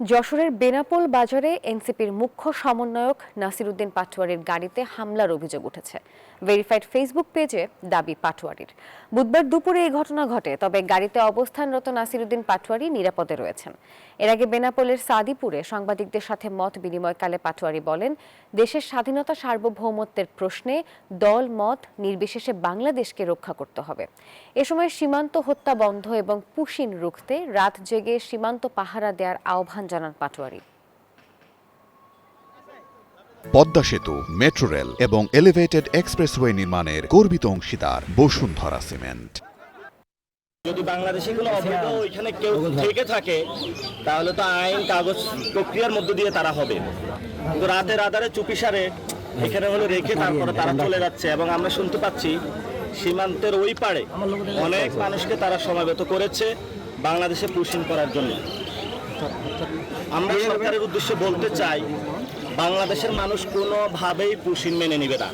যশোরের বেনাপোল বাজারে এনসিপির মুখ্য সমন্বয়ক নাসিরউদ্দিন পাটোয়ারির গাড়িতে হামলার অভিযোগ উঠেছে। ভেরিফাইড ফেসবুক পেজে দাবি পাটোয়ারির। বুধবার দুপুরে এই ঘটনা ঘটে, তবে গাড়িতে অবস্থানরত নাসিরউদ্দিন পাটোয়ারি নিরাপদে রয়েছেন। এর আগে বেনাপোলের সাদিপুরে সাংবাদিকদের সাথে মত বিনিময়কালে পাটোয়ারি বলেন, দেশের স্বাধীনতা সার্বভৌমত্বের প্রশ্নে দল মত নির্বিশেষে বাংলাদেশকে রক্ষা করতে হবে। এ সময় সীমান্ত হত্যা বন্ধ এবং পুশিন রুখতে রাত জেগে সীমান্ত পাহারা দেওয়ার আহ্বান জানান পাটোয়ারি। পদ্মা সেতু, মেট্রো রেল এবং এলিভেটেড এক্সপ্রেসওয়ে নির্মাণের গর্বিত অংশীদার বসুন্ধরা সিমেন্ট। যদি বাংলাদেশি কোনো অবৈধ ওইখানে কেউ থেকে থাকে তাহলে তো আইন কাগজ প্রক্রিয়ার মধ্য দিয়ে তারা হবে, কিন্তু রাতের আধারে চুপিসারে এখানে হলো রেখে তারপরে তারা চলে যাচ্ছে। এবং আমরা শুনতে পাচ্ছি সীমান্তের ওই পারে অনেক মানুষকে তারা সমাবেত করেছে বাংলাদেশে পুশিং করার জন্য। আমরা সরকারের উদ্দেশ্যে বলতে চাই, বাংলাদেশের মানুষ কোনোভাবেই পুশিং মেনে নেবে না।